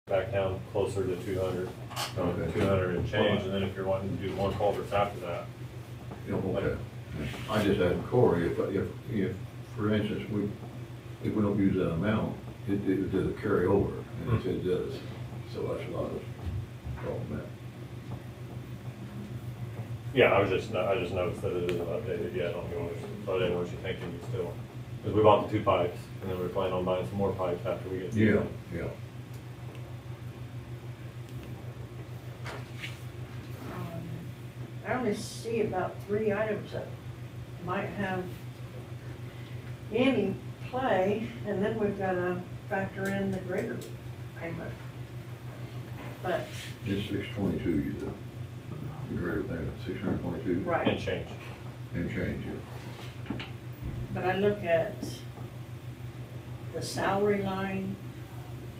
back down closer to 200, Okay. 200 and change, and then if you're wanting to do more culverts after that. Yeah, okay. I just had Corey, if, for instance, if we don't use that amount, it does a carry over, and it does, so that's a lot of problem there. Yeah, I just noticed that it isn't updated yet on yours, so I didn't know what you're thinking you still, because we bought the 2 pipes, and then we're planning on buying some more pipes after we get these. Yeah. I only see about 3 items that might have any play, and then we've got to factor in the greater payment. But, It's 622, you said, the greater payment, 622? And right, change. And change, yeah. but I look at the salary line,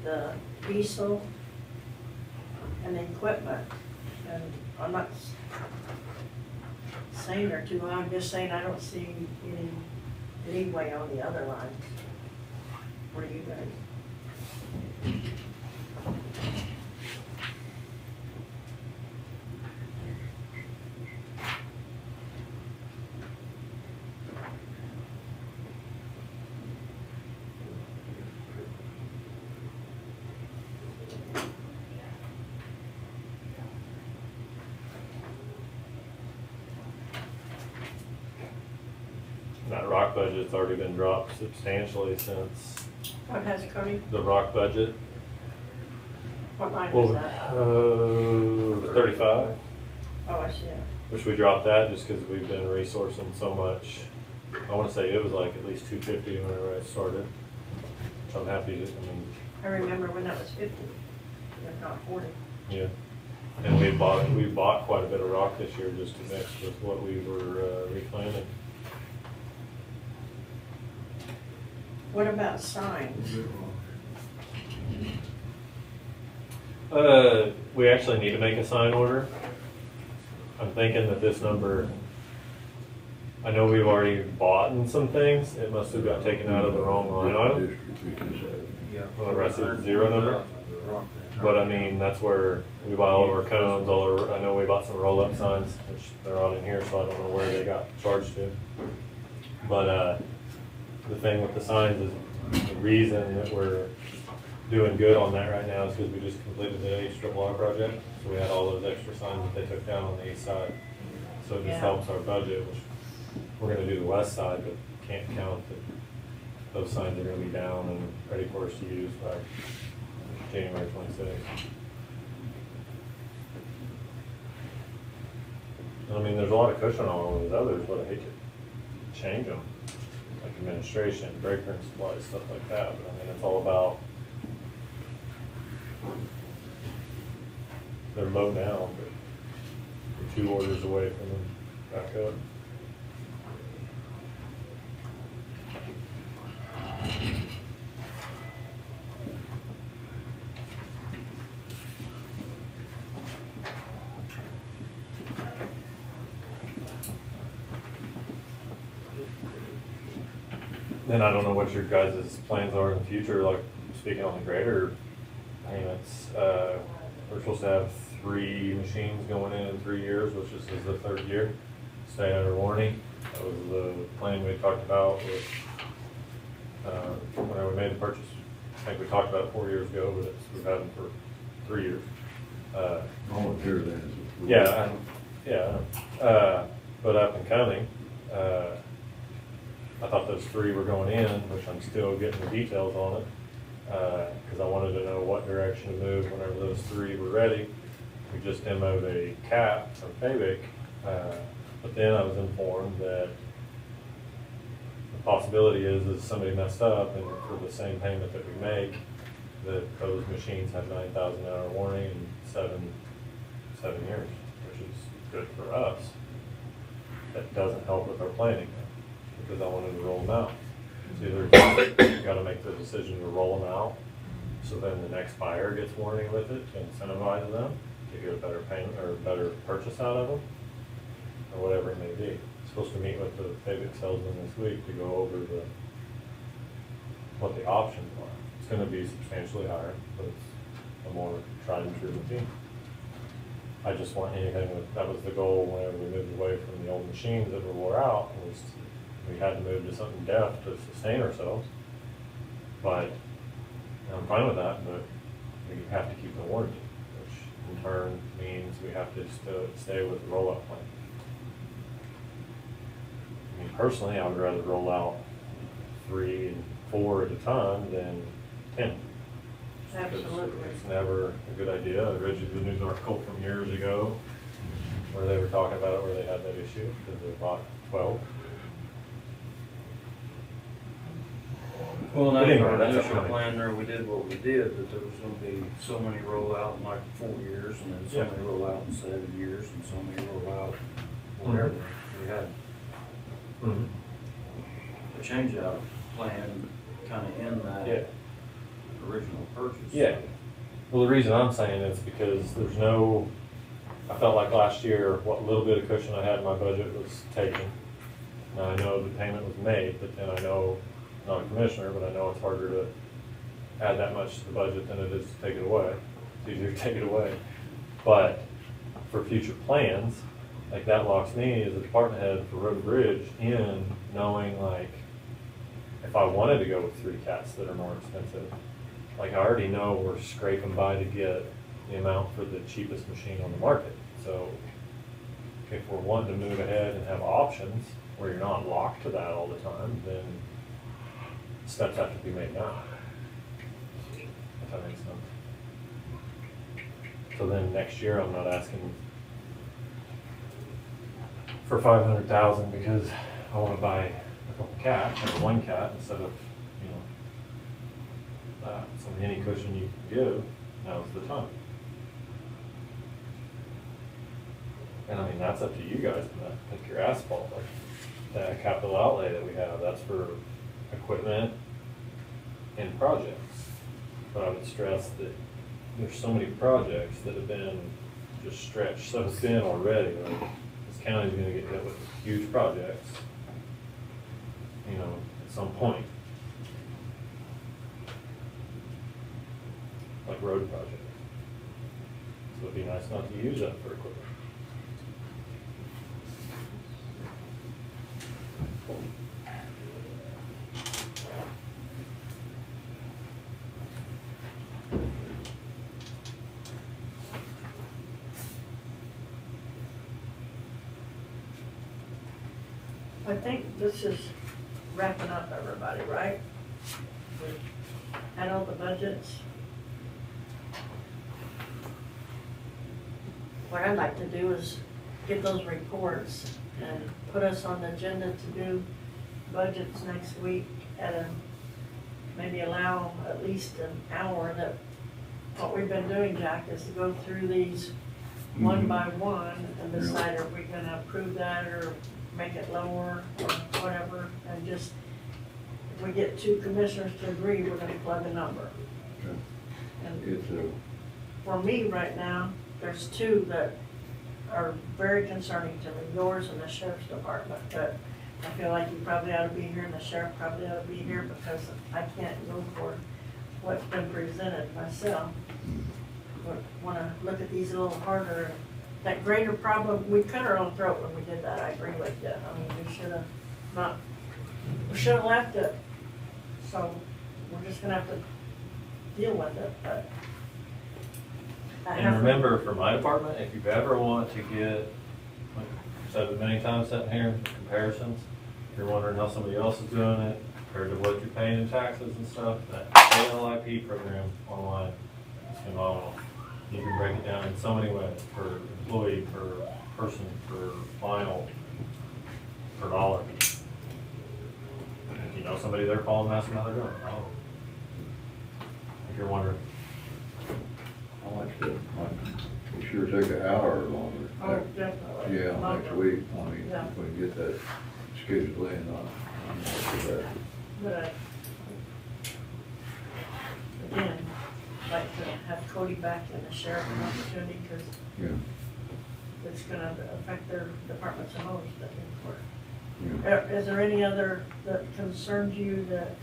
the diesel, and the equipment, and I'm not saying they're too high, I'm just saying I don't see any leeway on the other lines. What do you guys? That rock budget's already been dropped substantially since What has Cody? the rock budget. What line Well, is that? 35, Oh, I see it. which we dropped that just because we've been resourcing so much. I want to say it was like at least 250 whenever I started. So I'm happy to, I mean, I remember when that was 50, if not 40. yeah. And we bought quite a bit of rock this year just to mix with what we were reclaiming. What about signs? We actually need to make a sign order. I'm thinking that this number, I know we've already bought in some things. It must have got taken out of the wrong line item. Well, the rest is zero number. But I mean, that's where we buy all of our cones, I know we bought some roll-up signs, which they're not in here, so I don't know where they got charged to. But, the thing with the signs is the reason that we're doing good on that right now is because we just completed the HRR project. So we had all those extra signs that they took down on the east side. So it just Yeah. helps our budget, which we're gonna do the west side, but can't count that those signs are gonna be down and ready for us to use by January 26th. I mean, there's a lot of cushion on all those others, but I hate to change them. Like administration, breaker and supplies, stuff like that, but I mean, it's all about, they're low now, but we're 2 orders away from them back up. And I don't know what your guys' plans are in the future, like speaking on the grader payments, we're supposed to have 3 machines going in 3 years, which is the 3rd year, stay under warranty. That was the plan we talked about with, whenever we made the purchase. I think we talked about it 4 years ago, but we've had them for 3 years. Volunteer then. Yeah, but up and coming, I thought those 3 were going in, which I'm still getting the details on it, because I wanted to know what direction to move whenever those 3 were ready. We just demoed a cap from Fabic, but then I was informed that the possibility is somebody messed up, and for the same payment that we make, that those machines have 9,000 hour warranty and 7 years, which is good for us. That doesn't help with our planning, because I wanted to roll them out. It's either you gotta make the decision to roll them out, so then the next buyer gets warranty with it to incentivize them to get a better payment or a better purchase out of them, or whatever it may be. Supposed to meet with the Fabic salesman this week to go over what the options are. It's gonna be substantially higher, but it's a more tried and true routine. I just want anything that was the goal whenever we moved away from the old machines that were wore out, was we had to move to something deft to sustain ourselves. But I'm fine with that, but we have to keep the warranty, which in turn means we have to stay with the rollout plan. I mean, personally, I would rather roll out 3 and 4 at a time than 10. Absolutely. It's never a good idea. I read you the news article from years ago where they were talking about it, where they had that issue because they bought 12. Well, But and anyway, our that's initial upcoming. plan there, we did what we did, that there was gonna be so many rollout in like 4 years, and then so Yeah. many rollout in 7 years, and so many rollout, whatever. We had Mhm. a change out plan kinda in that Yeah. original purchase. Yeah. Well, the reason I'm saying it's because there's no, I felt like last year, what little bit of cushion I had in my budget was taken. Now, I know the payment was made, but then I know, I'm not a commissioner, but I know it's harder to add that much to the budget than it is to take it away. It's easier to take it away. But for future plans, like that locks me as a department head for road and bridge in knowing like, if I wanted to go with 3 cats that are more expensive, like I already know we're scraping by to get the amount for the cheapest machine on the market. So if we're wanting to move ahead and have options where you're not locked to that all the time, then steps have to be made now. If that makes sense. So then next year, I'm not asking for 500,000 because I want to buy a couple cats, or 1 cat instead of, you know, that. So any cushion you can give, now's the time. And I mean, that's up to you guys, like your asphalt, like that capital outlay that we have, that's for equipment and projects. But I would stress that there's so many projects that have been just stretched so thin already. Like this county's gonna get hit with huge projects, you know, at some point. Like road projects. So it'd be nice not to use that for equipment. I think this is wrapping up everybody, right? We had all the budgets. What I'd like to do is get those reports and put us on the agenda to do budgets next week maybe allow at least an hour. That what we've been doing, Jack, is to go through these one by one and decide are we gonna approve that or make it lower or whatever, and just, if we get 2 commissioners to agree, we're gonna plug a number. Okay. And It's for me right now, there's 2 that are very concerning to me, yours and the sheriff's department, but I feel like you probably ought to be here and the sheriff probably ought to be here because I can't go for what's been presented myself. But wanna look at these a little harder. That greater problem, we cut our own throat when we did that, I agree with you. I mean, we should have left it. So we're just gonna have to deal with it, but. And remember, for my department, if you ever want to get, like I've said it many times sitting here, comparisons, if you're wondering how somebody else is doing it, compared to what you're paying in taxes and stuff, that ALIP program online is phenomenal. You can break it down in so many ways, per employee, per person, per final, per dollar. If you know somebody there, call them, ask them how they're doing. If you're wondering. I like to, it sure take an hour or longer. Oh, definitely. Yeah, next week, I mean, Yeah. if we can get that scheduled in, I'm all for that. But again, I'd like to have Cody back and the sheriff an opportunity, because Yeah, it's gonna affect their departments the most, I think, for. yeah. Is there any other that concerns you that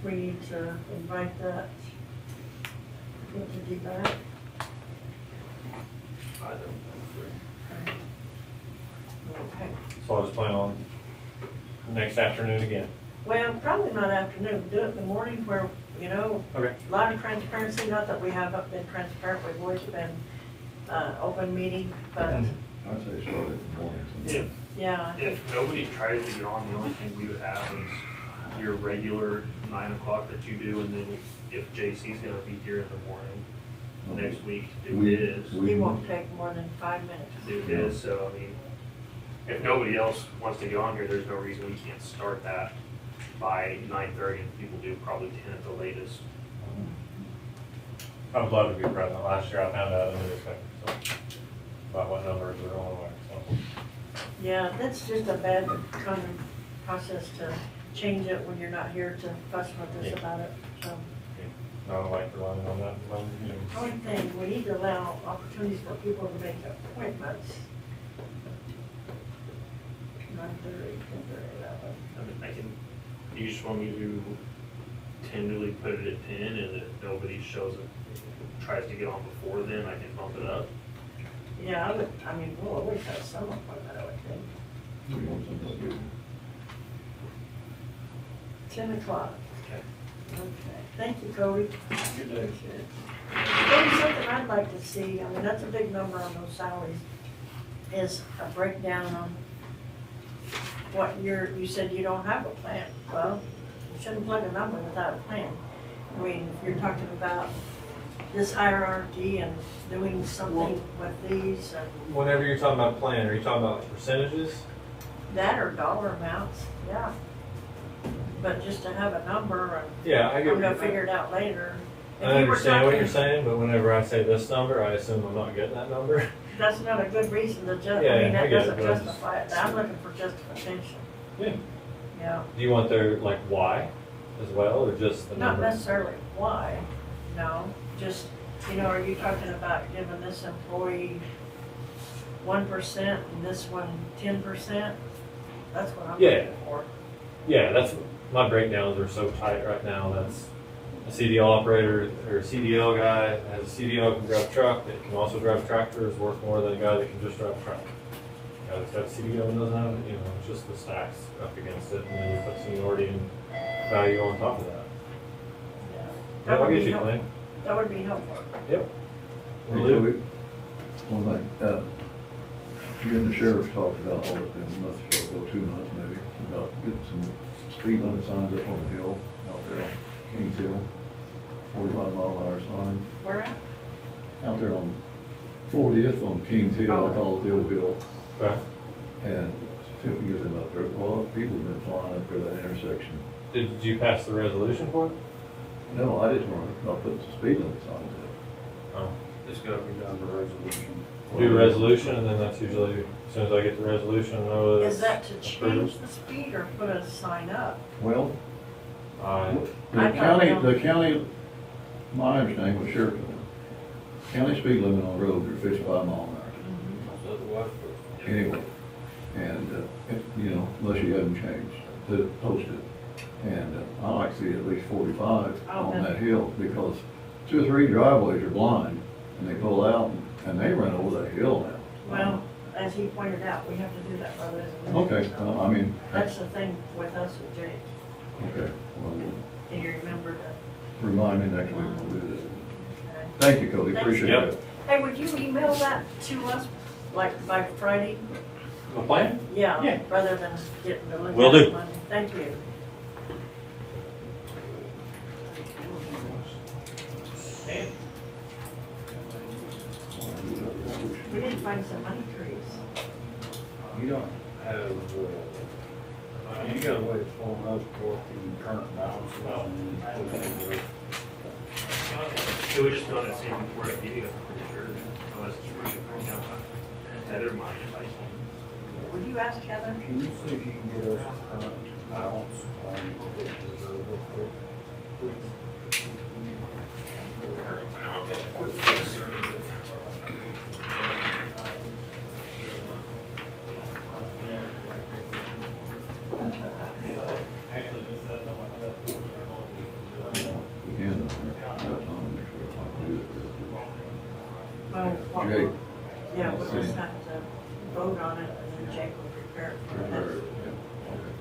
we need to invite that Get to do that. I don't know. Okay. So I'll just plan on next afternoon again. Well, probably not afternoon, do it in the morning where, you know, Okay. a lot of transparency, not that we haven't been transparent, we've always been, open meeting, but, I'd say start in the morning. If, yeah. if nobody tries to get on, the only thing we would have is your regular 9 o'clock that you do, and then if JC's gonna be here in the morning next week to do his, He won't take more than 5 minutes. to do his, so I mean, if nobody else wants to get on here, there's no reason we can't start that by 9:30, and people do probably 10 at the latest. I would love to be present. Last year I found out in the newspaper, so, about what numbers were going away, so. Yeah, that's just a bad kind of process to change it when you're not here to fuss with us Yeah. about it, so. I don't like relying on that. Only thing, we need to allow opportunities for people to make appointments. 9:30, 10:30, 11. I mean, I can, you just want me to tentatively put it at 10, and if nobody shows up, tries to get on before then, I can bump it up. Yeah, I mean, we'll always have some appointment, I would think. 10 o'clock. Okay. Okay, thank you, Cody. Good day. Cody, something I'd like to see, I mean, that's a big number on those salaries, is a breakdown on what you said you don't have a plan. Well, you shouldn't plug a number without a plan. I mean, if you're talking about this hierarchy and doing something with these, and Whenever you're talking about plan, are you talking about percentages? that or dollar amounts, yeah. But just to have a number, and Yeah, I get. I'm gonna figure it out later. If I you were understand what you're talking- saying, but whenever I say this number, I assume I'm not getting that number. That's not a good reason to Yeah, I mean, I that get it, doesn't but I just- justify it. I'm looking for justification, Yeah. yeah. Do you want their, like, why as well, or just the Not number? necessarily why, no, just, you know, are you talking about giving this employee 1% and this one 10%? That's what I'm Yeah. looking for. Yeah, that's, my breakdowns are so tight right now, that's a CDL operator or a CDL guy has a CDL can drive a truck, that can also drive a tractor, is worth more than a guy that can just drive a truck. Guy that's got a CDL and doesn't have it, you know, it's just the stacks up against it, and then you put seniority and value on top of that. Yeah. Yeah, I'll would get be you, help- Glenn. That would be helpful. Yep. Hey, Will do. Toby, one thing, you and the sheriff talked about all this in a month ago, 2 months maybe, about getting some speed limit signs up on the hill out there on Kings Hill, 45-mile-an-hour sign, Where at? out there on 40th on Kings Hill, I call it the old hill. Okay. And 50 years up there, well, people have been flying up there that intersection. Did you pass the resolution for it? No, I just want to put some speed limit signs up. Oh. It's gotta be done to resolution. Do a resolution, and then that's usually, as soon as I get the resolution, I know that Is it's that to change approved. the speed or put a sign up? Well, I- the I thought county, my understanding was Cherokee. County speed limit on roads are 55 mile an Mm-hmm. Otherwise, hour. Anyway, and, you know, unless you have them changed, to post it. And I like to see at least 45 on Okay. that hill, because 2 or 3 driveways are blind, and they pull out, and they run over that hill now. Well, as he pointed out, we have to do that by resolution. Okay, so I mean, That's the thing with us with Jake, okay, well, and you remember to, remind me next week when we do this. okay. Thank you, Cody, Thanks. appreciate Yep. it. Hey, would you email that to us, like by Friday? The plan? Yeah, Yeah. rather than getting to look Will at do. it Monday. Thank you. We didn't find some honey trees. you don't have, you got a way of pulling up what the current balance is and put it in. It was just not the same before the meeting, I'm pretty sure, unless it's really right now. Heather might invite me. Would you ask Heather? Can you see if you can get us the current balance on the reserve real quick? We can, that's on, make sure I do Well, what Jake. we'll- yeah, we'll just have to vote on it and then Jake will prepare it for Prepare us. it, yeah, okay.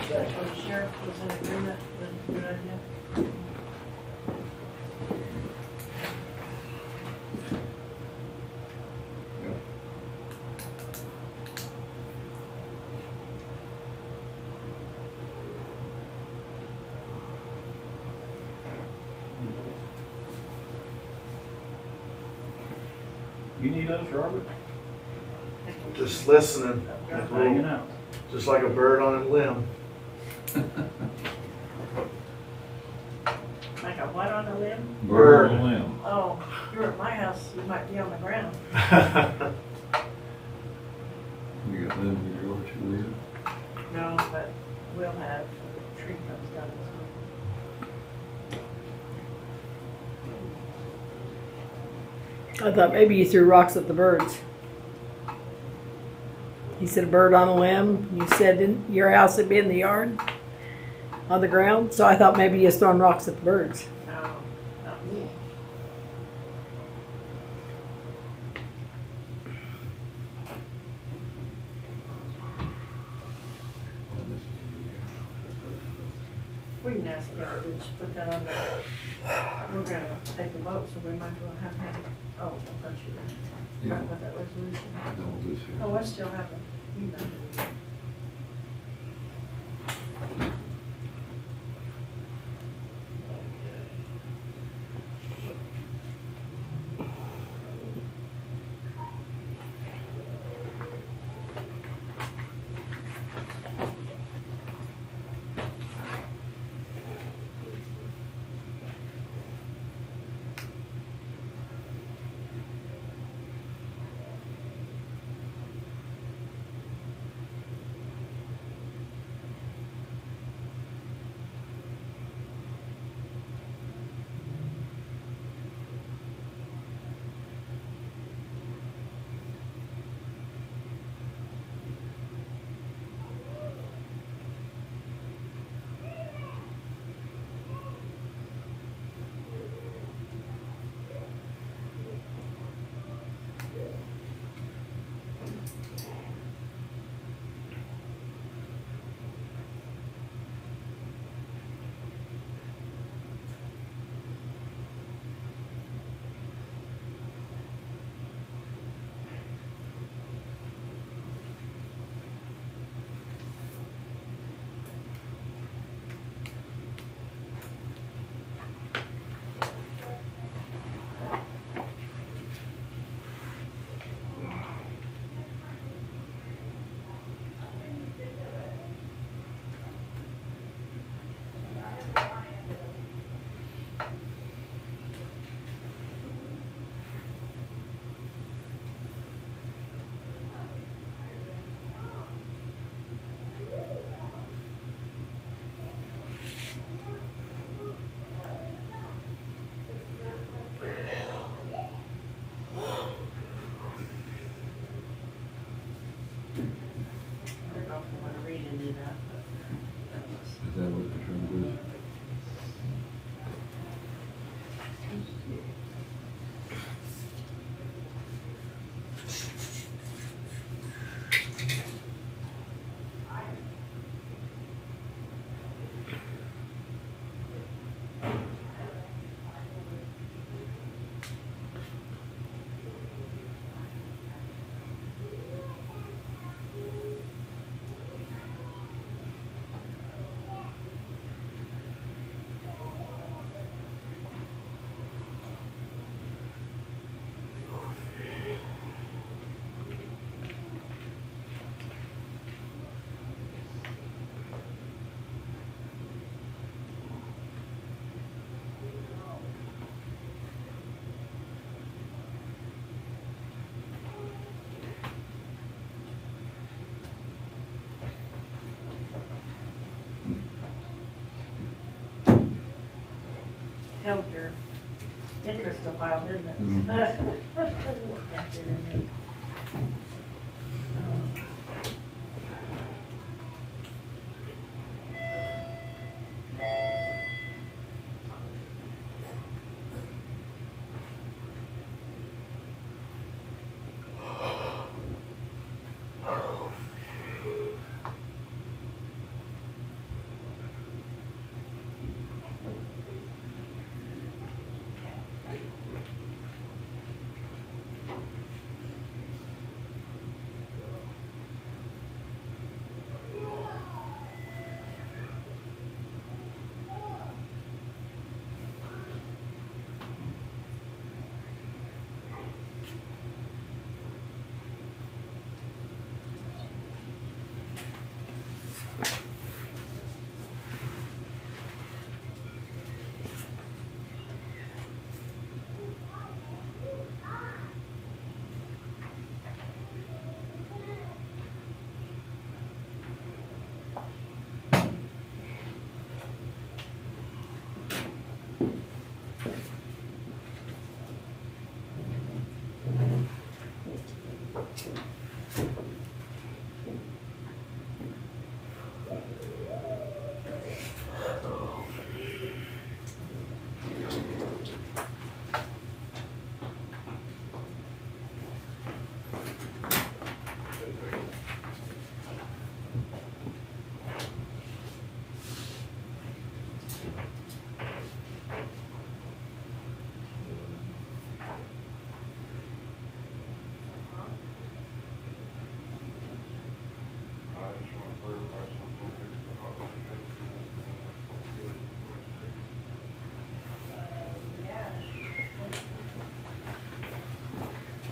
So the sheriff was in agreement with the good idea? Yeah. You need us, Robert? Just listening, Hanging out. just like a bird on a limb. Like a what on a limb? Bird on a limb. Oh, you're at my house, you might be on the ground. You got limbs in yours, you live? No, but we'll have a tree comes down this I thought maybe you threw rocks at the birds. You said a bird on a limb. You said in your house would be in the yard, on the ground. So I thought maybe you was throwing rocks at the birds. No, not me. We can ask him to just put that on the, we're gonna take a vote, so we might as well have him, oh, I thought you were Yeah. talking about that resolution. No, this here. Oh, I still haven't, you know. held your interest a while, didn't it? Mhm. After the meeting.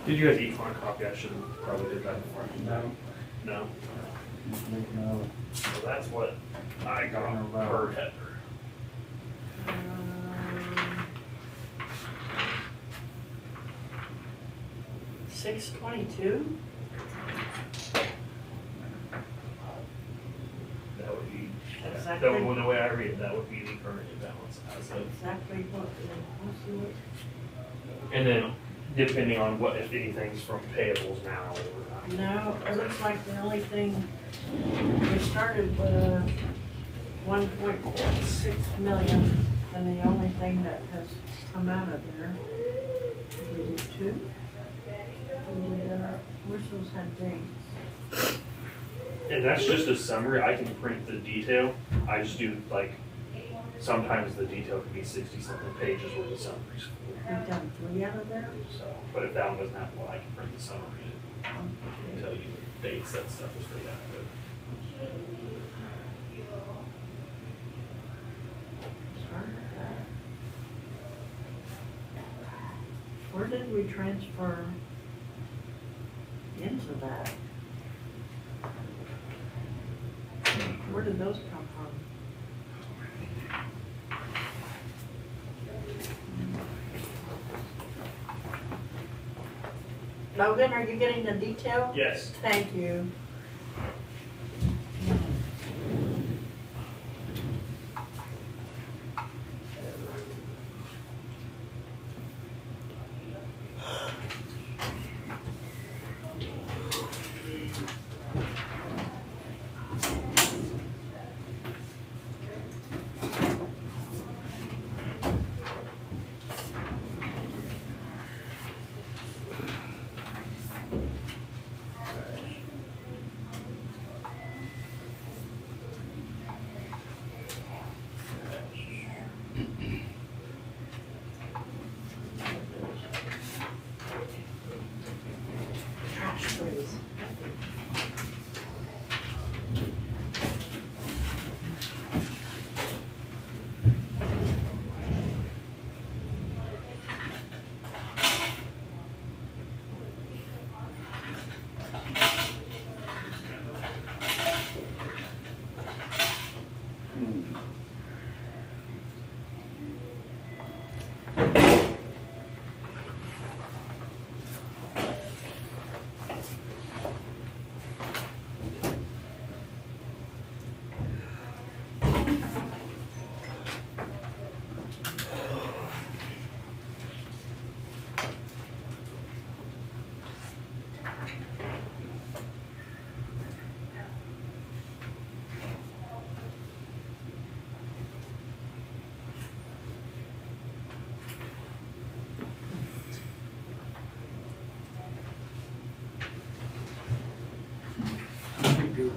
Did you guys eat on a copy? I should have probably did that before. No. No? No. So that's what I got per header. 622? That would be, Exactly. that would, the way I read it, that would be the current imbalance as of. Exactly what, let's see what. And then depending on what, if anything's from payables now or. No, it looks like the only thing, we started with 1.6 million, and the only thing that has come out of there, we did two. We did, which those had dates. And that's just a summary. I can print the detail. I just do like, sometimes the detail can be 60-something pages worth of summaries. We've done three out of there. So, but if that one doesn't have one, I can print the summary and tell you the dates that stuff was straight out of it. Sorry about that. Where did we transfer into that? Where did those come from? Logan, are you getting the detail? Yes. Thank you. Trash, please.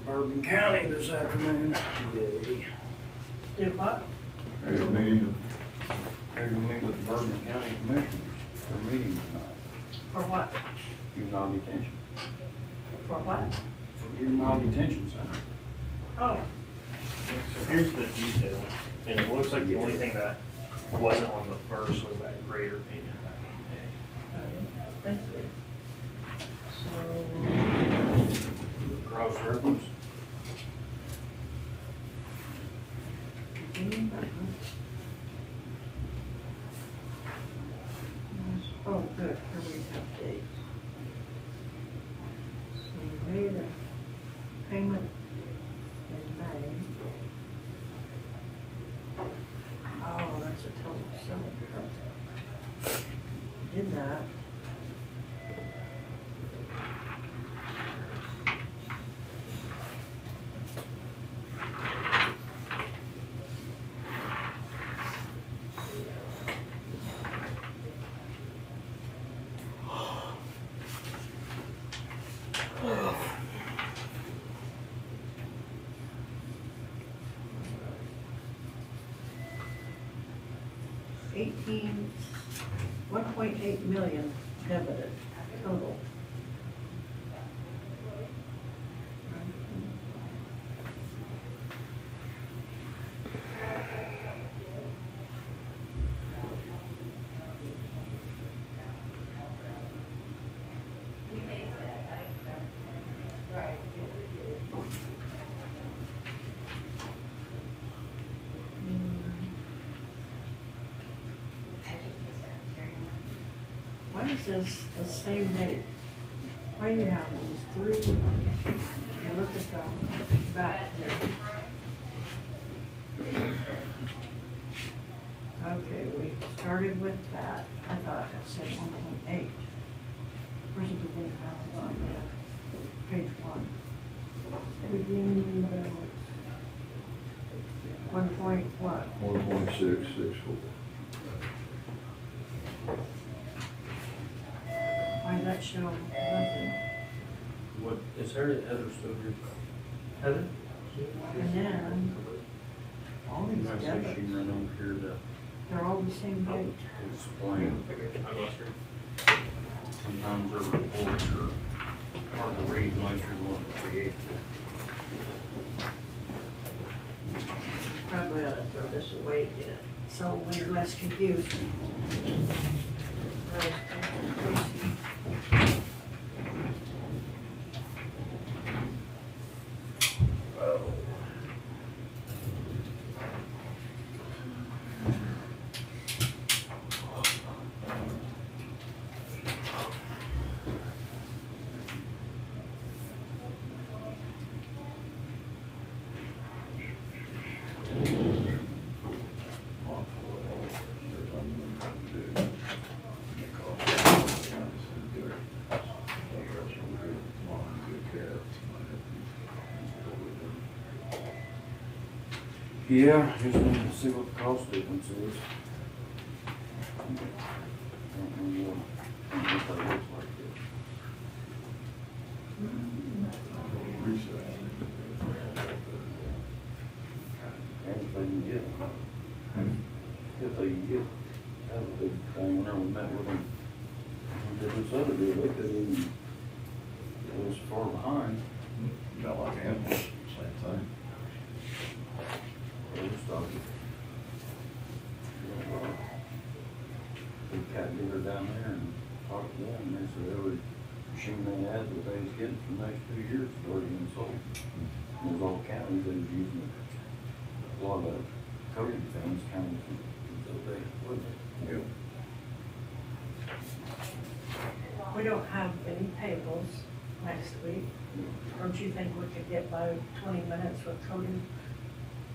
Bourbon County this afternoon. Yay. Do what? Hey, meeting, They're gonna meet with the Bourbon County Commissioners. They're meeting tonight. For what? Juvenile detention. For what? For juvenile detention center. Oh, So here's the detail, and it looks like the only thing that wasn't on the first was that greater payment. thank you. So, Cross reference. oh, good, here we have dates. So we made a payment in May. Oh, that's a total seven. Did that. $1.8 million debited total. Why is this the same date? Why do you have these three? You look at the back here. Okay, we started with that. I thought it said 1.8. Where's the beginning of page 1? Beginning of 1 point what? 1.664. Why that show nothing? What, is Heather still here? Heather? And then, all these I say debits, she ran over here to they're all the same date. explain. I lost her. Sometimes her reports are hard to read unless you're going to create. Probably ought to throw this away again, so we're less confused. Yeah, just need to see what the cost difference is. Don't know what that looks like yet. If they can get them. If they can get them. That was a big thing, whenever we met with them. We did this other deal, they couldn't even, it was far behind. Got like animals, same thing. They just started. We cat dealer down there and talked to them, and they said every machine they had that they was getting for the next 2 years was already been sold. And it was all counties, they was using it. A lot of coding things, counties, so they wouldn't. Yeah. We don't have any payables next week. Don't you think we could get by 20 minutes with coding?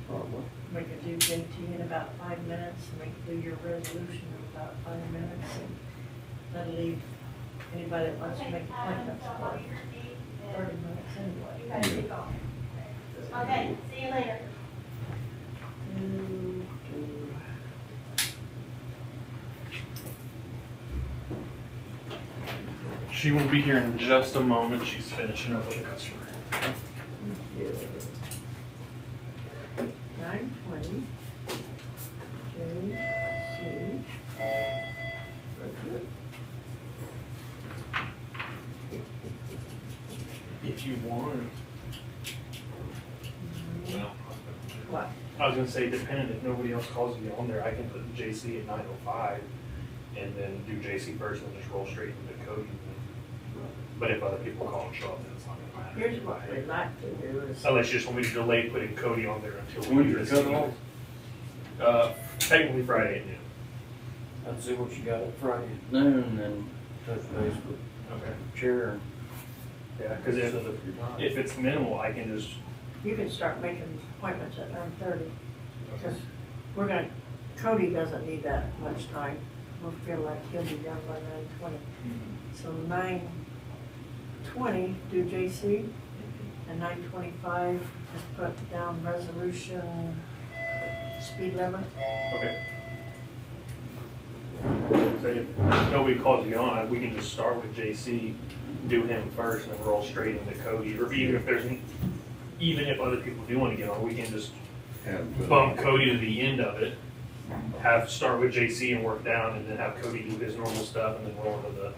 Probably. We could do JT in about 5 minutes, and we could do your resolution in about 5 minutes, and that'll leave anybody that wants to make appointments for 30 minutes anyway. Okay, see you later. She will be here in just a moment. She's finishing up with a customer. Yeah. you want. Well, What? I was gonna say, depending, if nobody else calls you on there, I can put JC at 9:05 and then do JC first and just roll straight into Cody. But if other people call and show up, then it's not gonna matter. Here's what we'd like to do is, Unless you just want me to delay putting Cody on there until we When's do your this. cutoff? Technically Friday at noon. I'd see what you got at Friday at noon and then touch base with Okay. Chair. Yeah, cause if it's minimal, I can just, you can start making appointments at 9:30. Because we're gonna, Cody doesn't need that much time. We'll feel like he'll be done by 9:20. So 9:20, do JC, and 9:25, just put down resolution speed limit. okay. So if nobody calls you on, we can just start with JC, do him first, and then roll straight into Cody. Or even if other people do want to get on, we can just bump Cody to the end of it, start with JC and work down, and then have Cody do his normal stuff, and then roll into the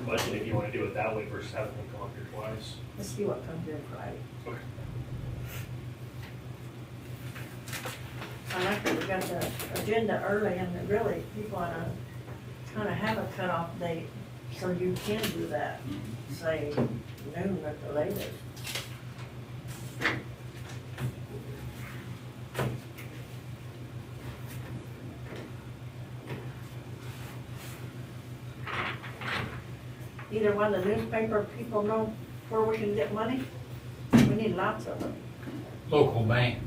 budget if you want to do it that way versus having him come up here twice. Let's see what comes in Friday. Okay. I like that we got the agenda early, and really, people want to kind of have a cutoff date, so you can do that, say noon at the latest. Either one of the newspaper people know where we can get money? We need lots of them. Local bank.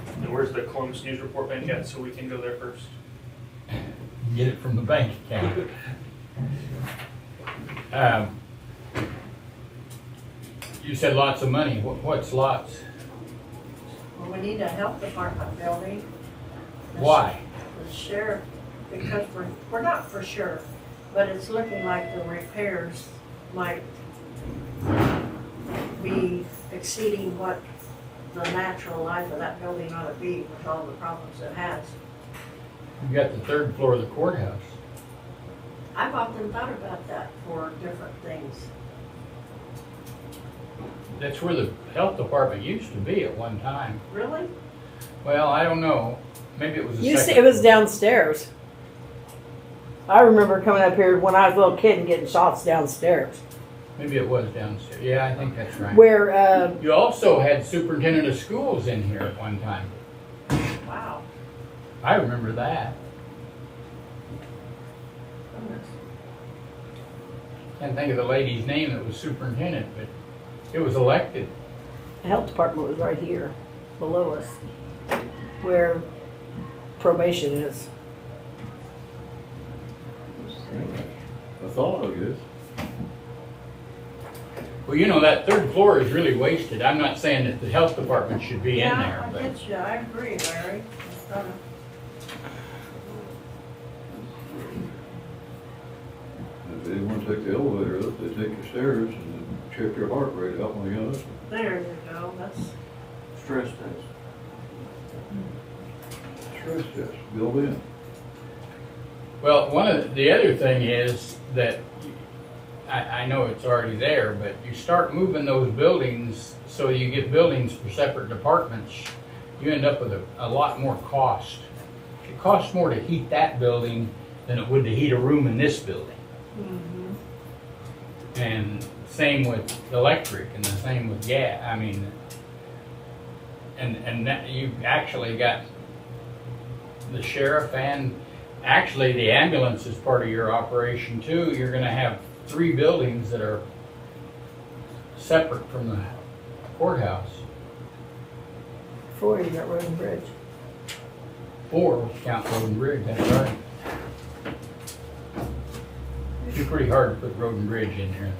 And where's the Columbus News Report bank at, so we can go there first? Get it from the bank account. You said lots of money. What's lots? Well, we need a health department building. Why? The sheriff, because we're not for sure, but it's looking like the repairs might be exceeding what the natural life of that building ought to be with all the problems it has. You got the third floor of the courthouse. I've often thought about that for different things. That's where the health department used to be at one time. Really? Well, I don't know. Maybe it was a You see, second it was floor. downstairs. I remember coming up here when I was a little kid and getting shots downstairs. Maybe it was downstairs. Yeah, I think that's right. Where, You also had superintendent of schools in here at one time. Wow. I remember that. Goodness. Can't think of the lady's name that was superintendent, but it was elected. the health department was right here, below us, where probation is. I thought, I guess. Well, you know, that third floor is really wasted. I'm not saying that the health department should be in Yeah, there, I but get you, I agree, Larry. It's gotta- If they want to take the elevator up, they take the stairs and then check your heart rate out when you get up. There you go, that's, Stress test. Stress test, built in. well, one of the other thing is that I know it's already there, but you start moving those buildings so you get buildings for separate departments, you end up with a lot more cost. It costs more to heat that building than it would to heat a room in this building. And same with electric and the same with gas. I mean, and that you've actually got the sheriff and actually the ambulance is part of your operation too. You're gonna have 3 buildings that are separate from the courthouse. 4, you got Road and Bridge. 4, count Road and Bridge, that's right. It'd be pretty hard to put Road and Bridge in there.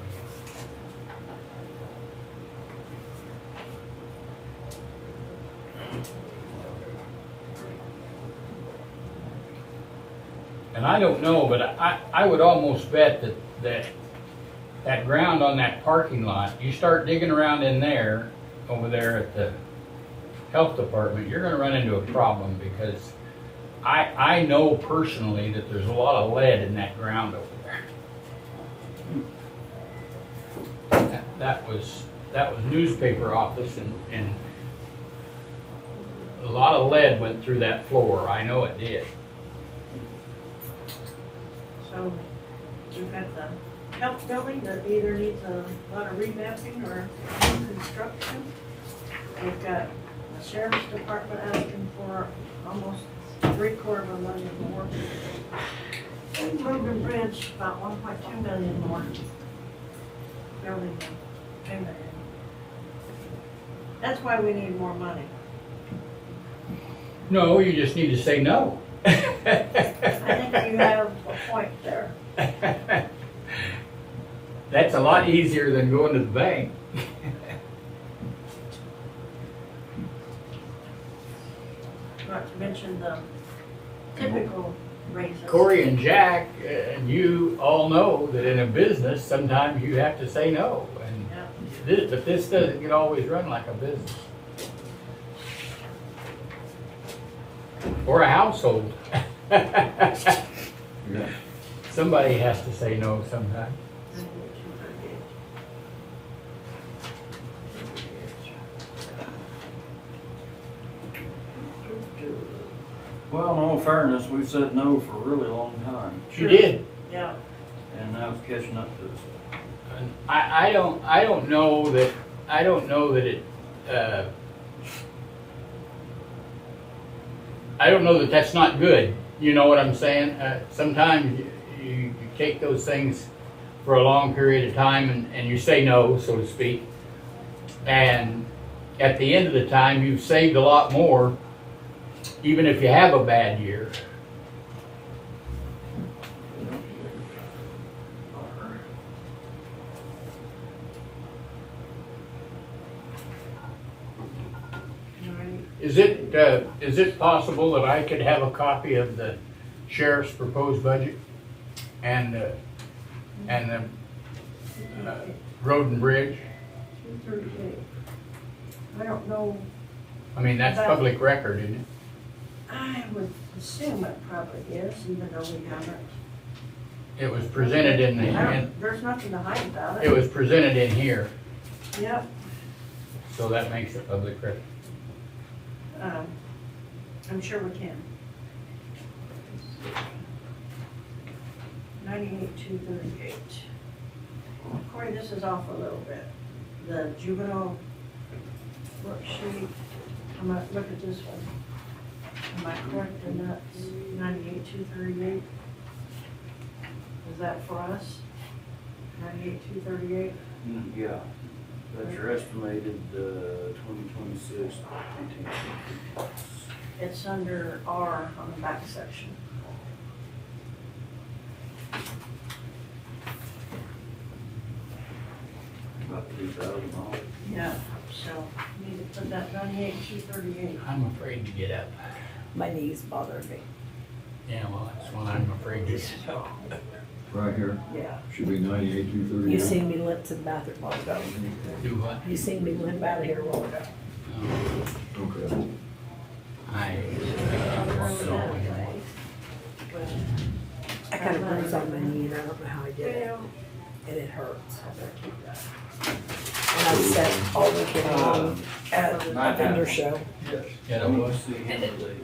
And I don't know, but I would almost bet that ground on that parking lot, you start digging around in there, over there at the health department, you're gonna run into a problem because I know personally that there's a lot of lead in that ground over there. That was newspaper office and a lot of lead went through that floor. I know it did. So we've got the health building that either needs a lot of revamping or new construction. We've got the sheriff's department asking for almost $750,000 more. And road and bridge, about $1.2 million more. Building payment. That's why we need more money. No, you just need to say no. I think you have a point there. That's a lot easier than going to the bank. Not to mention the typical raises. Corey and Jack and you all know that in a business, sometimes you have to say no. And Yeah. but this doesn't get always run like a business. Or a household. Yeah. Somebody has to say no sometimes. Well, in all fairness, we've said no for a really long time, You did. Yeah, and now it's catching up to us. And I don't know that it, I don't know that that's not good. You know what I'm saying? Sometimes you take those things for a long period of time and you say no, so to speak. And at the end of the time, you've saved a lot more, even if you have a bad year. Is it possible that I could have a copy of the sheriff's proposed budget and the road and bridge? 238. I don't know, I mean, that's public record, isn't it? I would assume it probably is, even though we haven't. It was presented There's nothing to hide about it it. was presented in here, Yep. so that makes it public record. I'm sure we can. 98,238. Corey, this is off a little bit. The juvenile worksheet, I'm gonna look at this one. Am I correct in that 98,238? Is that for us? 98,238? Yeah, that's your estimated, 2026. It's under R on the back section. About $3,000. Yeah, so need to put that 98,238. I'm afraid to get up. My knees bother me. Yeah, well, that's what I'm afraid to get up. Right here, Yeah. should be 98,238. You seen me limp to the bathroom while ago. Do what? You seen me limp out of here while ago. Okay. I kind of bruised on my knee and I don't know how I did it. Well, And it hurts. And I sat all weekend long at a vendor show. Yeah, Let's well, see him today.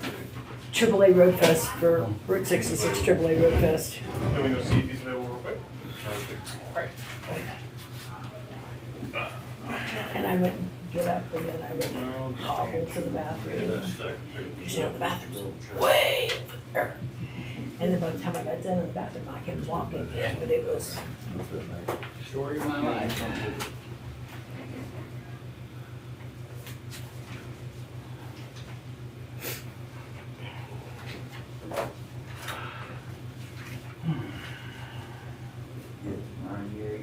AAA Road Fest for Route 66 AAA Road Fest. Can we go see if he's available real quick? And I went and get up and then I went and hobbled to the bathroom. You know, the bathroom's way over there. And then by the time I got done in the bathroom, I kept walking in, but it was, story of my life. Yeah, 98.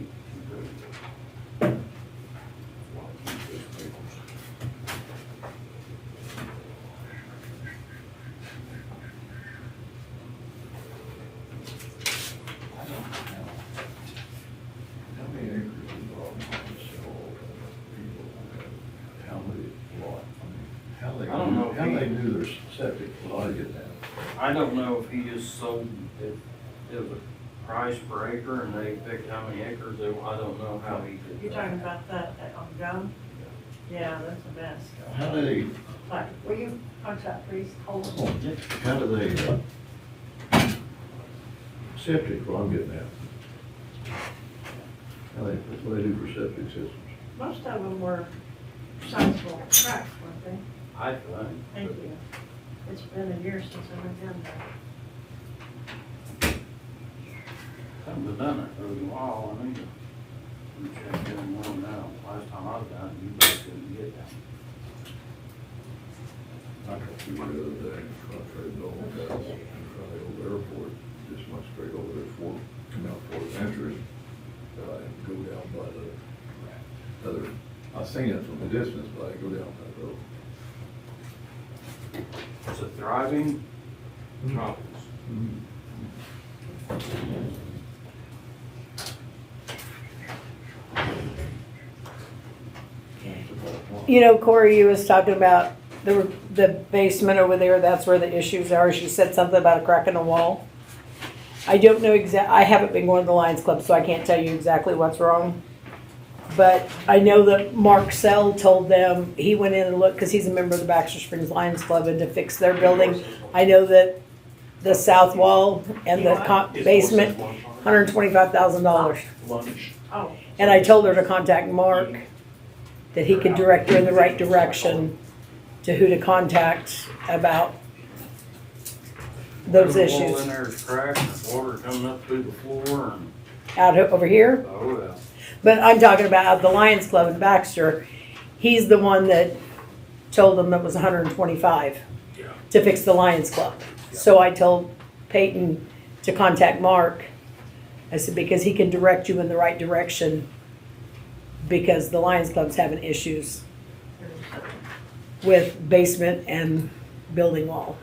How many acres involved? how they do their septic, well, I get that. I don't know if he just sold, if it was a price per acre and they picked how many acres, I don't know how he did that. You're talking about that on gum? Yeah, that's a mess. How do they, Like, will you contact please, hold on. how do they, septic, what I'm getting at? How they, what do they do for septic systems? Most of them were sizable tracks, weren't they? I think. Thank you. It's been a year since I've been down there. Haven't been done it for a while, I mean, we checked in more now. Last time I was down, you guys couldn't get down. I got through the other day, I tried to go on that, in front of the old airport, just went straight over there for, come out for Adventures. But I didn't go down by the other, I seen it from a distance, but I didn't go down that road. It's a thriving metropolis. You know, Corey, you was talking about the basement over there, that's where the issues are. She said something about a crack in the wall. I don't know I haven't been going to the Lions Club, so I can't tell you exactly what's wrong. But I know that Mark Sell told them, he went in and looked, because he's a member of the Baxter Springs Lions Club, and to fix their building. I know that the south wall and the basement, $125,000. Lunch. Oh, And I told her to contact Mark, that he could direct her in the right direction to who to contact about those The wall issues. in there is cracked, water coming up through the floor and, Out over here. oh yeah. But I'm talking about at the Lions Club in Baxter. He's the one that told them it was 125 to fix the Lions Club. So I told Peyton to contact Mark. I said, because he can direct you in the right direction, because the Lions Club's having issues with basement and building wall.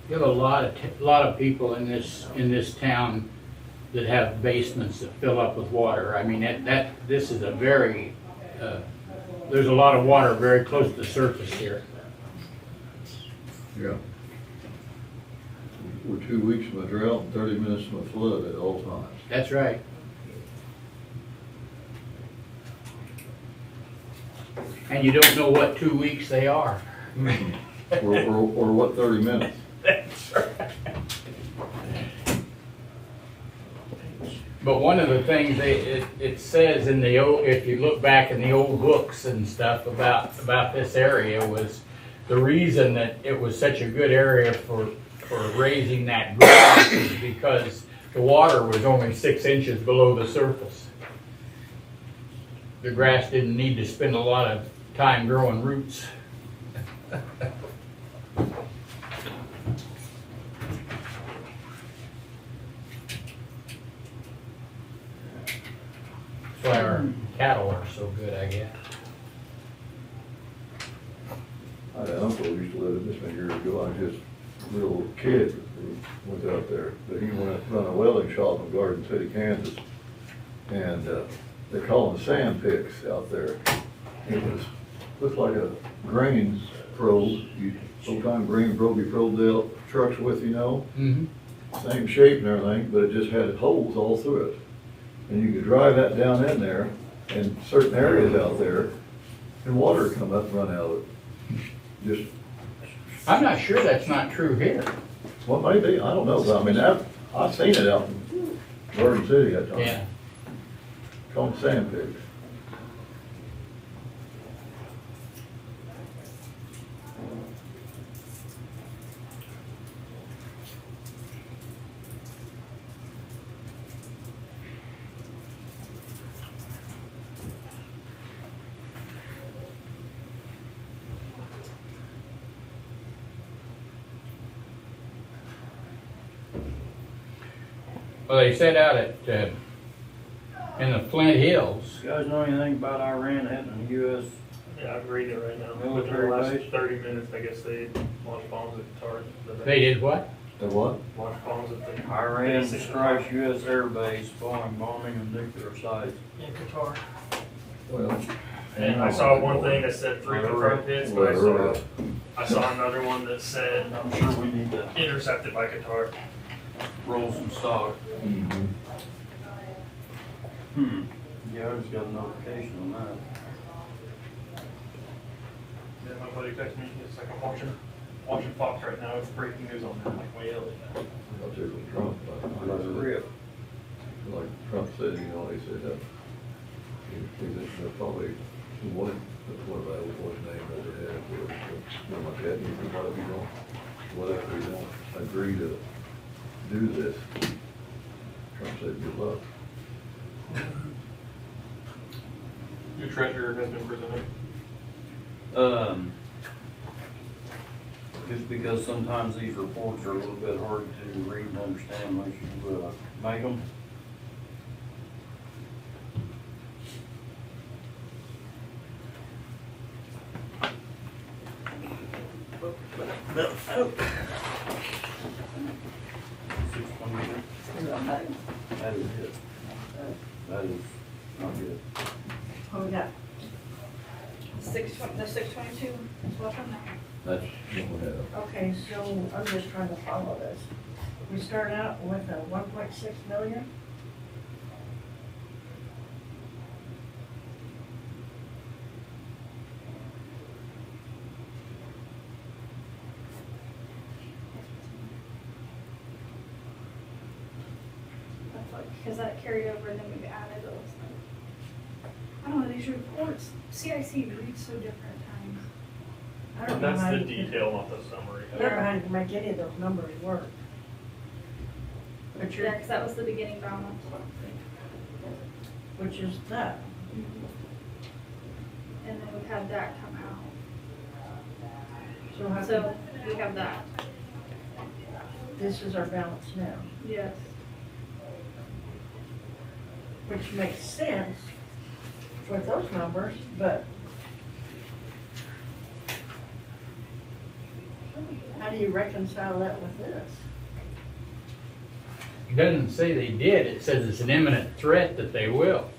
You have a lot of people in this town that have basements that fill up with water. I mean, this is a very, there's a lot of water very close to the surface here. Yeah. We're 2 weeks from a drought and 30 minutes from a flood at all times. That's right. And you don't know what 2 weeks they are. Or what 30 minutes. That's right. But one of the things it says in the old, if you look back in the old books and stuff about this area, was the reason that it was such a good area for raising that grass is because the water was only 6 inches below the surface. The grass didn't need to spend a lot of time growing roots. That's why our cattle are so good, I guess. I had an uncle who used to live in this many years ago. I was just a little kid who was out there. But he went run a welding shop in Garden City, Kansas. And they call them sand picks out there. It looked like a grain probe. Old-time grain probe you probed out trucks with, you know. Mm-hmm. Same shape and everything, but it just had holes all through it. And you could drive that down in there in certain areas out there, and water would come up and run out of it. Just, I'm not sure that's not true here. well, maybe, I don't know, but I mean, I've seen it out in Garden City that time. Yeah. Called them sand pigs. Well, they said out at, in the Flint Hills, You guys know anything about Iran hitting the US? Yeah, I'm reading it right now. Military Within the last base? 30 minutes, I guess they launched bombs at Qatar. they did what? The what? Launched bombs at the. Iran base in strikes US air base following bombing of nuclear sites. In Qatar. Well. And I saw one thing that said 3 confirmed hits, but I saw I saw another one that said I'm sure we need to intercepted by Qatar. roll some stock. Mhm. Yeah, I just got a notification on that. Yeah, my buddy texted me, it's like I'm watching Fox right now, it's breaking news on that, like way early. I'll check with Trump, Let it rip. like Trump said, he said that, they'll probably, what of that, what name that they had, something like that, whatever we don't agree to do this, Trump said, good luck. New treasurer has been presented. Just because sometimes these reports are a little bit hard to read and understand unless you make them. That is it. That is not good. What we got? The 622 is what's on there. That's what we have. Okay, so I'm just trying to follow this. We start out with a 1.6 million. That's like, because that carried over and then we've added those. I don't know, these reports, CIC reads so different at times. I don't know That's how the you detail, not the summary. I don't know how to make any of those numbers work. But Yeah, you're, because that was the beginning balance. which is that. And then we've had that come out. So how So come we have that. this is our balance now, Yes. which makes sense with those numbers, but how do you reconcile that with this? It doesn't say they did, it says it's an imminent threat that they will.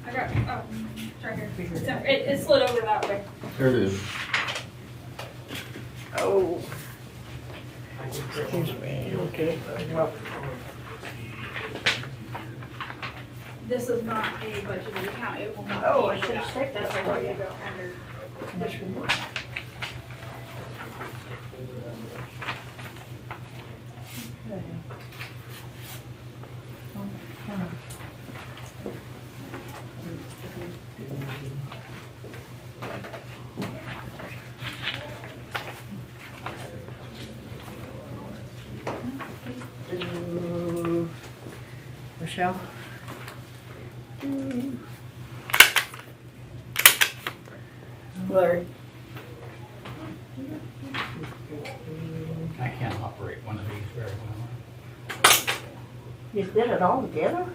I got, oh, it's right here. It slid over that way. Here it is. Oh. Excuse me, okay. This is not a budgeted account, it will not. Oh, be I should've that. said that That's for where you. you go under. This one. Okay. Michelle? Larry? I can't operate one of these very well. You did it all together?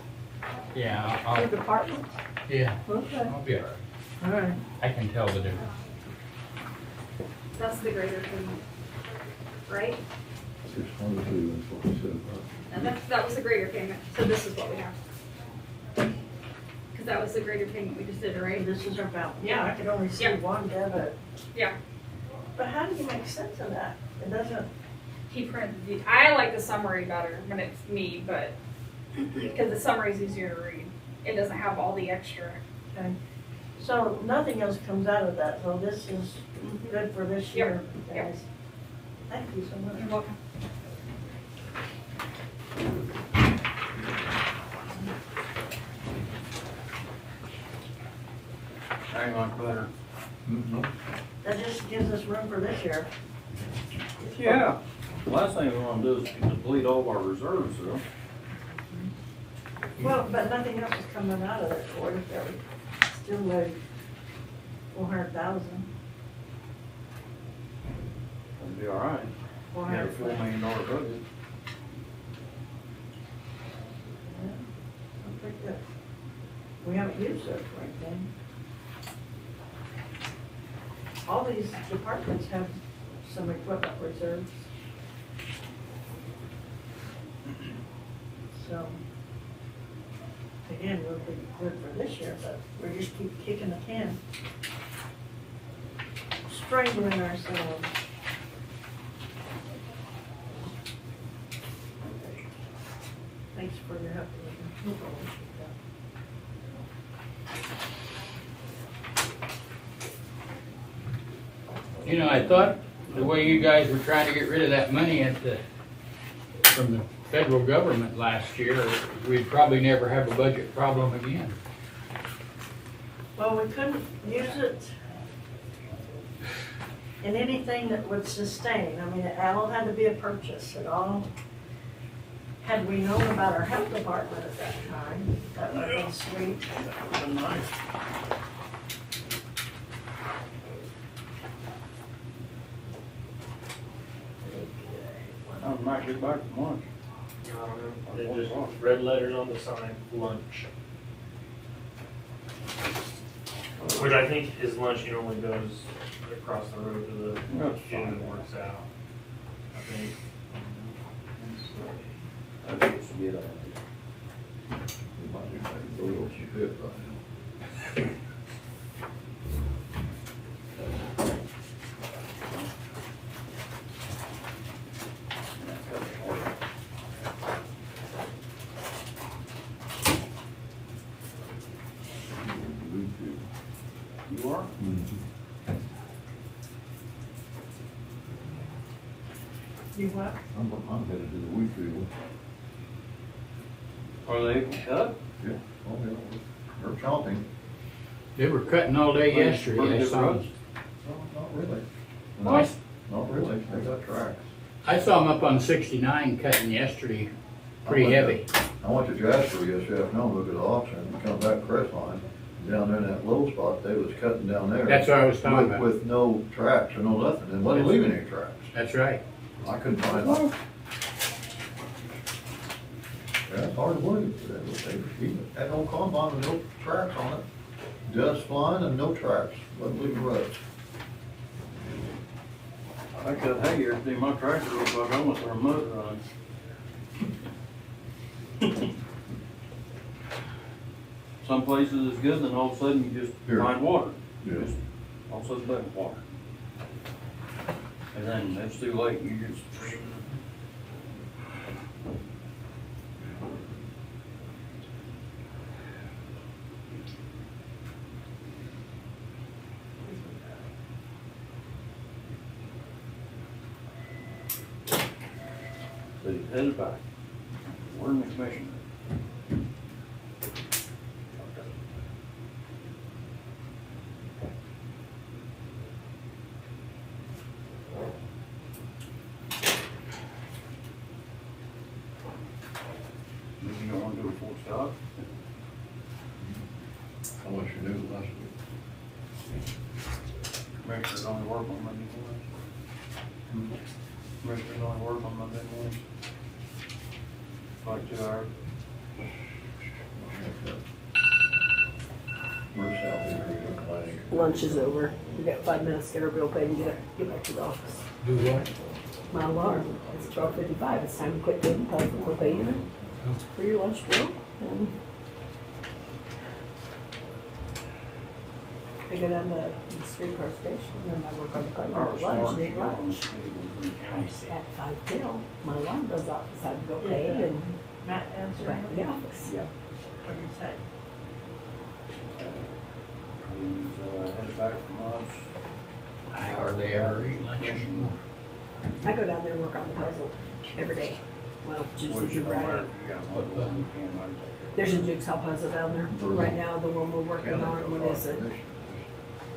Yeah, Two departments? yeah, Okay. I'll be all right. All right. I can tell the difference. That's the greater payment, right? 622 and 47. And that was the greater payment, so this is what we have. Because that was the greater payment we just did, right? This is our balance. Yeah, I could only see Yeah. one debit. Yeah, But how do you make sense of that? It doesn't, he printed the, I like the summary better when it's me, but, because the summary is easier to read. It doesn't have all the extra. okay. So nothing else comes out of that, so this is good for this year, Yep. guys. Thank you so much. You're welcome. Hang on, better. That just gives us room for this year. Yeah. Last thing we wanna do is deplete all of our reserves, though. Well, but nothing else is coming out of it for it, there we still like 400,000. That'd be all right. We had a $4 million budget. Yeah, I think that, we haven't used it for anything. All these departments have some equipment reserves. So, again, we'll be good for this year, but we just keep kicking the can. strangling ourselves. Thanks for your help with You know, I thought the way you guys were trying to get rid of that money from the federal government last year, we'd probably never have a budget problem again. Well, we couldn't use it in anything that would sustain. I mean, it all had to be a purchase. It all, had we known about our health department at that time, that would have been sweet. I might get back from lunch. They just red letters on the sign, lunch. Which I think his lunch, he normally goes across the road to the That's gym fine. and works out. I think. I think it's a good idea. We might do that, go to some pit right now. You are? You what? I'm headed to the wheat field. Are they cut? Yeah, oh, yeah, they're chopping. They were cutting all day yesterday, I saw them. No, not really. What? Not really, they got tracks. I saw them up on 69 cutting yesterday, pretty heavy. I went to Jasper yesterday afternoon, look at the auction, and come back Crestline. Down there in that low spot, they was cutting down there. That's what I was talking about. With no tracks or no nothing, and wasn't leaving any tracks. That's right. I couldn't find them. Yeah, it's hard to believe, they had no combine with no tracks on it. Dust flying and no tracks, wasn't leaving ruts. I cut hay yesterday, my tractor looks like I went through a mud run. Some places it's good, then all of a sudden you just Here. find water. Yeah. Just all of a sudden there's water. And then it's too late, you just. But he's headed back. We're in the commission. Maybe you don't want to do a full stop? How much you knew last week? Commissioners only work on Monday mornings. Commissioners only work on Monday mornings. Like 2 hours. Where's South End, complaining? Lunch is over. We got 5 minutes to get our bill paid and get back to the office. Do what? My alarm, it's 12:55, it's time to quit doing public, we'll pay you for your lunch bill. And I go down to the streetcar station, and then I work on the car, lunch, and eat lunch. At 5 till, my alarm goes off, it's time to go pay and Matt answer. back to the office. What do you say? He's headed back from lunch. I hardly ever eat lunch anymore. I go down there and work on the puzzle every day. Well, just as you write it. There's a jigsaw puzzle down there. Right now, the one we're working on, what is it?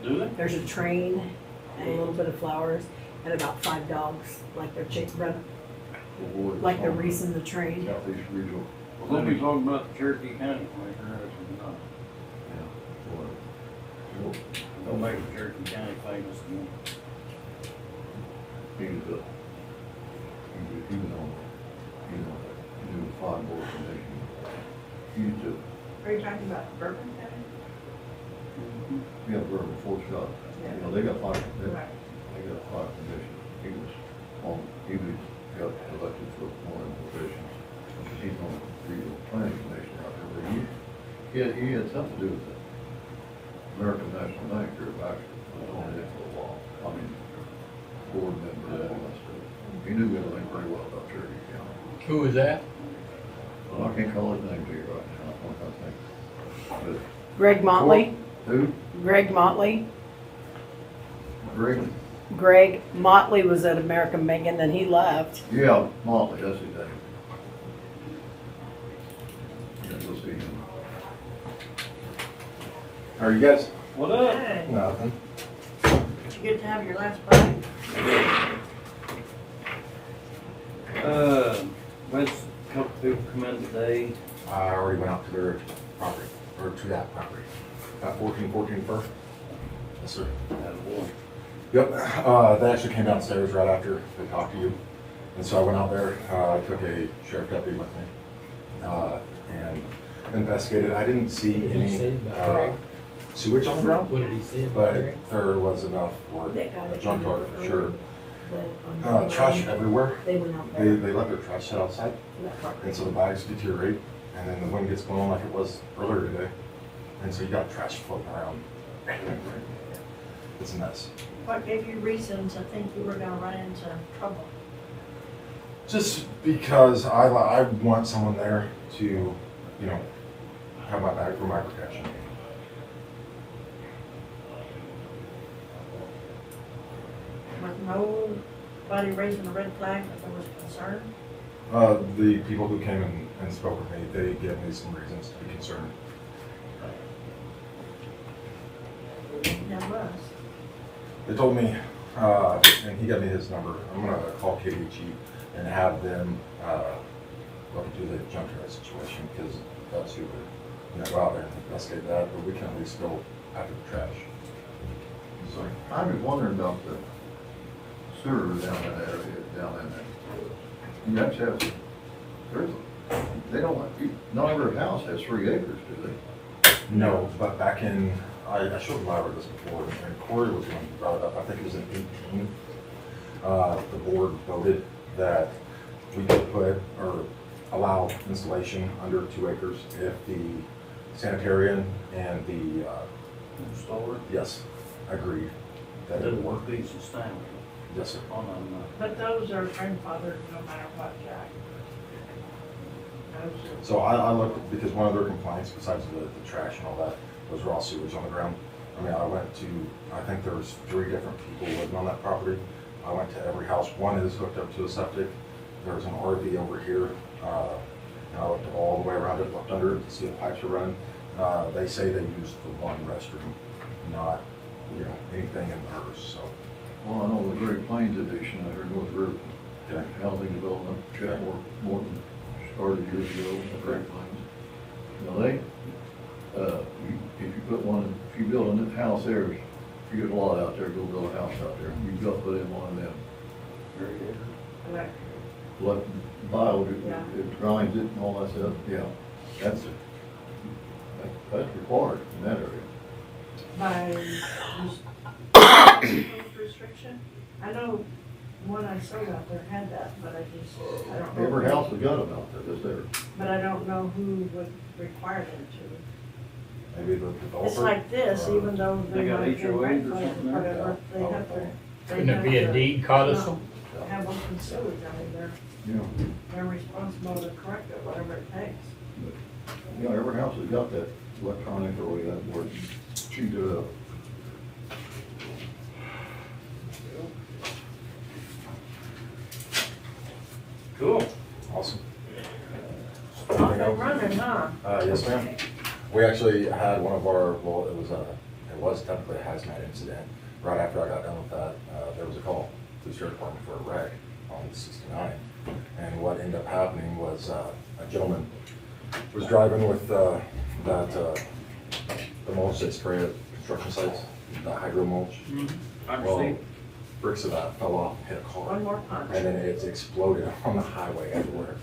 Do they? There's a train and a little bit of flowers and about 5 dogs, like they're like they're racing the train. Southeast Regional. Well, then we talking about the Cherokee County Commissioner, Well, don't make the Cherokee County famous again. he was on, he was fine board commission. He used to, Are you talking about Bourbon County? yeah, Bourbon, Fort Scott. You know, they got five, they Right. got 5 commissions. He got elected for one of the positions. He's on the regional planning commission out there, but he had something to do with it. American National Bank here back, was on it for a while. I mean, board member, all that stuff. He knew everything pretty well about Cherokee County. Who was that? Well, I can't call his name to you right now, I think. Greg Motley, But who? Greg Motley. Greg? Greg Motley was at American Bank and then he left. Yeah, Motley, that's his name. Yeah, we'll see him. How are you guys? What up? Hey, Nothing. did you get to have your last bite? When's a couple people come in today? I already went out to their property, or to that property. That 1414 first? Yes, sir. Attaboy. Yep, they actually came downstairs right after they talked to you. And so I went out there, I took a sheriff deputy with me, and investigated. I didn't see What did he say any about Greg? sewage on the ground, What did he say about but Greg? there was enough for That guy a that junk came yard in for sure. But on the Trash way, everywhere. They went out They there. let their trash sit outside. for that property. And so the bags deteriorate, and then the wind gets blowing like it was earlier today. And so you got trash floating around. It's a mess. What gave you reason to think you were gonna run into trouble? Just because I want someone there to, you know, have my back for my protection. With nobody raising a red flag that there was concern? The people who came and spoke with me, they gave me some reasons to be concerned. There was. They told me, and he gave me his number, I'm gonna call KDG and have them, look into the junkyard situation, because that's who would, go out there and investigate that, but we can at least go after the trash. So I was wondering about the sewer down in that area, down in there. You have to have, they don't, not every house has 3 acres, do they? No, but back in, I showed Myra this before, and Corey was the one who brought it up, I think it was in 18. The board voted that we could put, or allow installation under 2 acres if the sanitarian and the, Installer? yes, agreed that it would work. Be sustainable Yes, sir. on a, But those are grandfathered no matter what, Jack. Those are- So I looked, because one of their complaints, besides the trash and all that, was raw sewage on the ground. I mean, I went to, I think there was 3 different people living on that property. I went to every house. One is hooked up to a septic. There's an RV over here. And I looked all the way around it, looked under it to see if pipes are running. They say they use the one restroom, not, anything in hers, so. Well, I know the Great Plains edition, I heard North River, Okay. housing development, Chet Morton started years ago in the Great Plains. Now they, if you put one, if you build a new house there, if you get a lot out there, go build a house out there, you've got to put in one of them. Electric. Like bio, Yeah. it grinds it and all that stuff, yeah, that's that's required in that area. By restriction? I know one I sold out there had that, but I don't know. Every house has got about that, is there? But I don't know who would require them to. Maybe the developer. It's like this, even though They they got might be HOAs or grandfathered, something? whatever, they have to. they Couldn't it be have a to, deed codicil? Have open sewage, I mean, Yeah. they're responsible to correct it, whatever it takes. Yeah, every house has got that electronic or whatever that word, cheat it up. Cool. Awesome. Off and running, huh? Yes, ma'am. We actually had one of our, well, it was technically a hazmat incident. Right after I got done with that, there was a call to the sheriff department for a wreck on 69. And what ended up happening was a gentleman was driving with the mulch they spray at construction sites, the hydro mulch. Well, bricks of that fell off and hit a car. One more punch. And then it's exploded on the highway everywhere.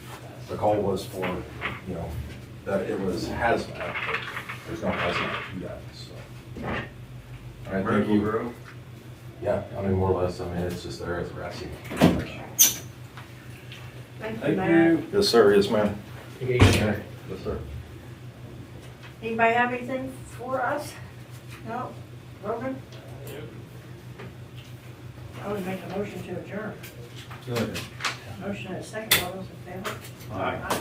The call was for, that it was hazmat, but there's no hazmat to that, so. All right, thank you. Bro. Yeah, I mean, more or less, it's just there, it's grassy. Thank you, Thank Matt. you. Yes, sir, yes, ma'am. Okay. Yes, sir. Anybody have anything for us? No, Rogan? I would make a motion to adjourn. Good. Motion and a second, all those in favor? Aye.